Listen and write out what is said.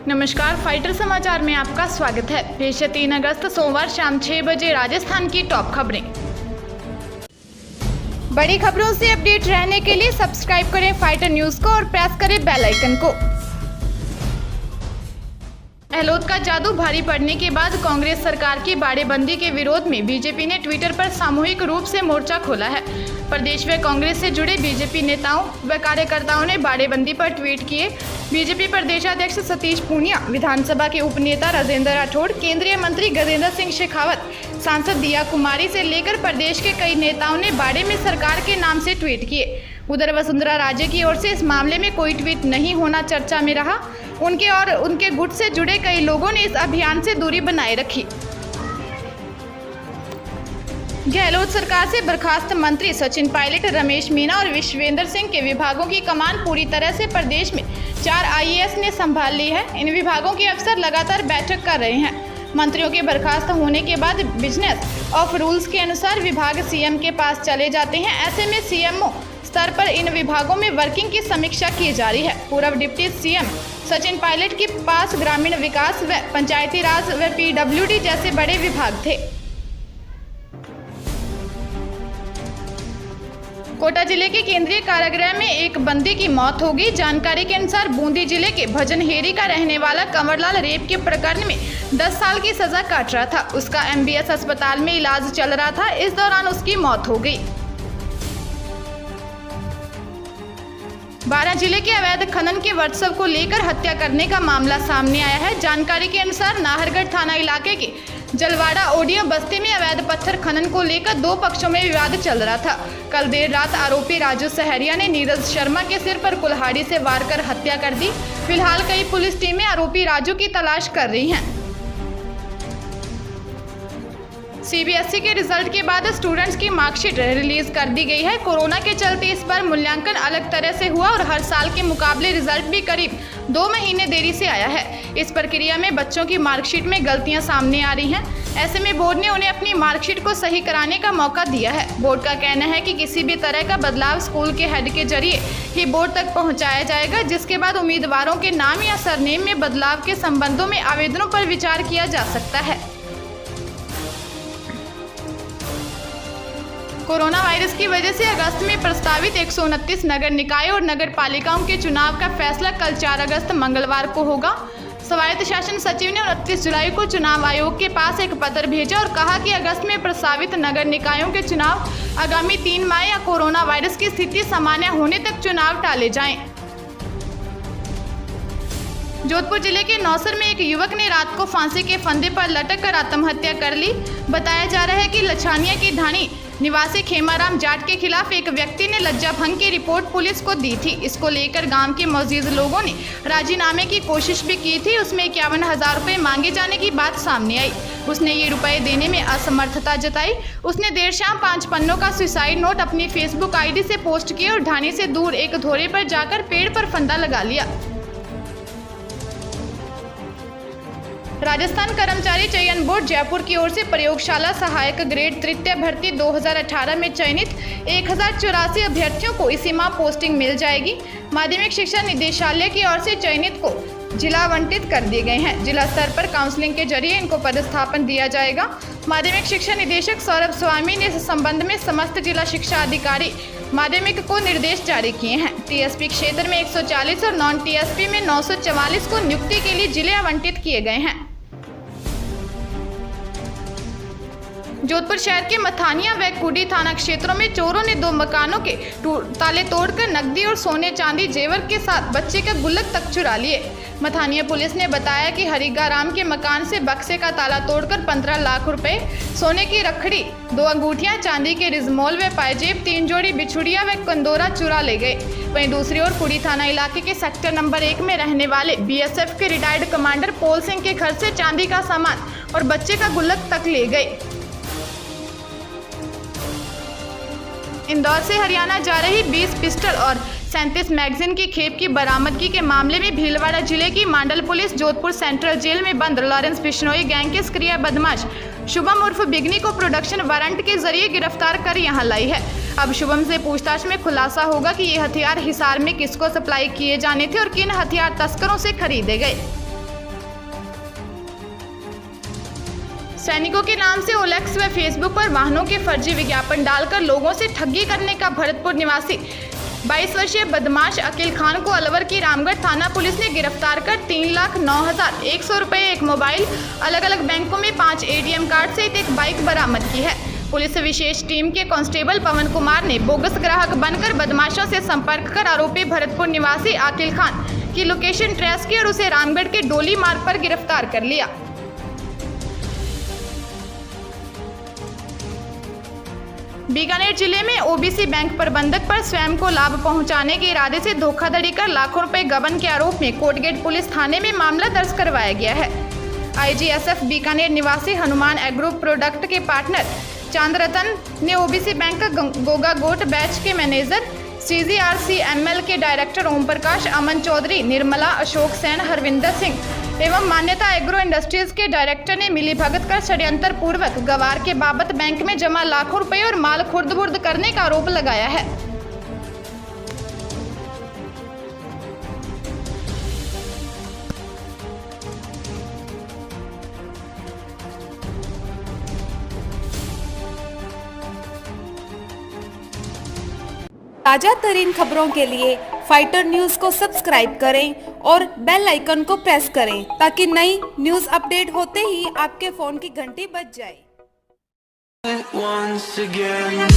नमस्कार, फाइटर समाचार में आपका स्वागत है। पेश है 3 अगस्त सोमवार शाम 6 बजे राजस्थान की टॉप खबरें। बड़ी खबरों से अपडेट रहने के लिए सब्सक्राइब करें फाइटर न्यूज को और प्रेस करें बेल आइकन को। गहलोत का जादू भारी पड़ने के बाद कांग्रेस सरकार की बाड़ेबंदी के विरोध में बीजेपी ने ट्विटर पर सामूहिक रूप से मोर्चा खोला है। प्रदेश में कांग्रेस से जुड़े बीजेपी नेताओं व कार्यकर्ताओं ने बाड़ेबंदी पर ट्वीट किए। बीजेपी प्रदेशाध्यक्ष सतीश पूनिया, विधानसभा के उपनेता राजेंद्र राठौड़, केंद्रीय मंत्री गजेंद्र सिंह शेखावत, सांसद दिया कुमारी से लेकर प्रदेश के कई नेताओं ने बाड़े में सरकार के नाम से ट्वीट किए। उधर वसुंधरा राजे की ओर से इस मामले में कोई ट्वीट नहीं होना चर्चा में रहा। उनके और उनके गुट से जुड़े कई लोगों ने इस अभियान से दूरी बनाए रखी। गहलोत सरकार से बर्खास्त मंत्री सचिन पायलट, रमेश मीणा और विश्वेंद्र सिंह के विभागों की कमान पूरी तरह से प्रदेश में 4 आईएएस ने संभाल ली है। इन विभागों के अफसर लगातार बैठक कर रहे हैं। मंत्रियों के बर्खास्त होने के बाद बिजनेस ऑफ रूल्स के अनुसार विभाग सीएम के पास चले जाते हैं। ऐसे में सीएमओ स्तर पर इन विभागों में वर्किंग की समीक्षा की जा रही है। पूर्व डिप्टी सीएम सचिन पायलट के पास ग्रामीण विकास व पंचायती राज व पीडब्ल्यूडी जैसे बड़े विभाग थे। कोटा जिले के केंद्रीय कारागृह में एक बंदी की मौत हो गई। जानकारी के अनुसार बूंदी जिले के भजनहेरी का रहने वाला कंवरलाल रेप के प्रकरण में 10 साल की सजा काट रहा था। उसका एमबीएस अस्पताल में इलाज चल रहा था। इस दौरान उसकी मौत हो गई। बारां जिले के अवैध खनन के वर्चस्व को लेकर हत्या करने का मामला सामने आया है। जानकारी के अनुसार नाहरगढ़ थाना इलाके के जलवाड़ा ओडियो बस्ती में अवैध पत्थर खनन को लेकर 2 पक्षों में विवाद चल रहा था। कल देर रात आरोपी राजू सहरिया ने नीरज शर्मा के सिर पर कुल्हाड़ी से वार कर हत्या कर दी। फिलहाल कई पुलिस टीमें आरोपी राजू की तलाश कर रही हैं। सीबीएसई के रिजल्ट के बाद स्टूडेंट्स की मार्कशीट रिलीज कर दी गई है। कोरोना के चलते इस बार मूल्यांकन अलग तरह से हुआ और हर साल के मुकाबले रिजल्ट भी करीब 2 महीने देरी से आया है। इस प्रक्रिया में बच्चों की मार्कशीट में गलतियां सामने आ रही हैं। ऐसे में बोर्ड ने उन्हें अपनी मार्कशीट को सही कराने का मौका दिया है। बोर्ड का कहना है कि किसी भी तरह का बदलाव स्कूल के हेड के जरिए ही बोर्ड तक पहुंचाया जाएगा, जिसके बाद उम्मीदवारों के नाम या सरनेम में बदलाव के संबंधों में आवेदनों पर विचार किया जा सकता है। कोरोना वायरस की वजह से अगस्त में प्रस्तावित 129 नगर निकाय और नगर पालिकाओं के चुनाव का फैसला कल 4 अगस्त मंगलवार को होगा। स्वायत्त शासन सचिव ने 29 जुलाई को चुनाव आयोग के पास एक पत्र भेजा और कहा कि अगस्त में प्रस्तावित नगर निकायों के चुनाव आगामी 3 मई या कोरोना वायरस की स्थिति सामान्य होने तक चुनाव टाले जाएं। जोधपुर जिले के नौसर में एक युवक ने रात को फांसी के फंदे पर लटक कर आत्महत्या कर ली। बताया जा रहा है कि लछानिया की ढाणी निवासी खेमाराम जाट के खिलाफ एक व्यक्ति ने लज्जा भंग की रिपोर्ट पुलिस को दी थी। इसको लेकर गांव के मौजूद लोगों ने राजीनामे की कोशिश भी की थी। उसमें 51,000 रुपये मांगे जाने की बात सामने आई। उसने ये रुपए देने में असमर्थता जताई। उसने देर शाम 5 पन्नों का सुसाइड नोट अपनी फेसबुक आईडी से पोस्ट किया और ढाणी से दूर एक धोरे पर जाकर पेड़ पर फंदा लगा लिया। राजस्थान कर्मचारी चयन बोर्ड जयपुर की ओर से प्रयोगशाला सहायक ग्रेड तृतीय भर्ती 2018 में चयनित 1084 अभ्यर्थियों को इसी माह पोस्टिंग मिल जाएगी। माध्यमिक शिक्षा निदेशालय की ओर से चयनित को जिला आवंटित कर दिए गए हैं। जिला स्तर पर काउंसलिंग के जरिए इनको पदस्थापन दिया जाएगा। माध्यमिक शिक्षा निदेशक सौरभ स्वामी ने इस संबंध में समस्त जिला शिक्षा अधिकारी माध्यमिक को निर्देश जारी किए हैं। टीएसपी क्षेत्र में 140 और नॉन टीएसपी में 944 को नियुक्ति के लिए जिले आवंटित किए गए हैं। जोधपुर शहर के मथानिया व कुडी थाना क्षेत्रों में चोरों ने 2 मकानों के ताले तोड़कर नकदी और सोने चांदी जेवर के साथ बच्चे का गुल्लक तक चुरा लिए। मथानिया पुलिस ने बताया कि हरिगाराम के मकान से बक्से का ताला तोड़कर 15 लाख रुपए, सोने की रखड़ी, 2 अंगूठियां, चांदी के रिजमोल व पायजेब, 3 जोड़ी बिछुड़िया व कंदोरा चुरा ले गए। वहीं दूसरी ओर कुडी थाना इलाके के सेक्टर नंबर 1 में रहने वाले बीएसएफ के रिटायर्ड कमांडर पोल सिंह के घर से चांदी का सामान और बच्चे का गुल्लक तक ले गए। इंदौर से हरियाणा जा रही 20 पिस्टल और 37 मैगजीन की खेप की बरामदगी के मामले में भीलवाड़ा जिले की Mandal police Jodhpur central jail में बंद लॉरेंस बिश्नोई गैंग के सक्रिय बदमाश शुभम उर्फ बिगनी को प्रोडक्शन वारंट के जरिए गिरफ्तार कर यहां लाई है। अब शुभम से पूछताछ में खुलासा होगा कि ये हथियार हिसार में किसको सप्लाई किए जाने थे और किन हथियार तस्करों से खरीदे गए। सैनिकों के नाम से ओएलएक्स व फेसबुक पर वाहनों के फर्जी विज्ञापन डालकर लोगों से ठगी करने का भरतपुर निवासी 22 वर्षीय बदमाश अकील खान को अलवर की रामगढ़ थाना पुलिस ने गिरफ्तार कर 3,09,100 रुपए, एक मोबाइल, अलग अलग बैंकों में 5 ATM कार्ड सहित एक बाइक बरामद की है। पुलिस विशेष टीम के कांस्टेबल पवन कुमार ने बोगस ग्राहक बनकर बदमाशों से संपर्क कर आरोपी भरतपुर निवासी अकील खान की लोकेशन ट्रेस की और उसे रामगढ़ के डोली मार्ग पर गिरफ्तार कर लिया। बीकानेर जिले में ओबीसी बैंक प्रबंधक पर स्वयं को लाभ पहुंचाने के इरादे से धोखाधड़ी कर लाखों रुपए गबन के आरोप में कोटगेट पुलिस थाने में मामला दर्ज करवाया गया है। IGSF बीकानेर निवासी हनुमान एग्रो प्रोडक्ट के पार्टनर चांदरतन ने ओबीसी बैंक का गोगा गोट बैच के मैनेजर, CGRCML के डायरेक्टर ओम प्रकाश, अमन चौधरी, निर्मला, अशोक सेन, हरविंदर सिंह एवं मान्यता एग्रो इंडस्ट्रीज के डायरेक्टर ने मिलीभगत कर षड्यंत्र पूर्वक गवार के बाबत बैंक में जमा लाखों रुपए और माल खुर्द-बुर्द करने का आरोप लगाया है। ताजा तरीन खबरों के लिए फाइटर न्यूज को सब्सक्राइब करें और बेल आइकन को प्रेस करें ताकि नई न्यूज अपडेट होते ही आपके फोन की घंटी बज जाए। Once again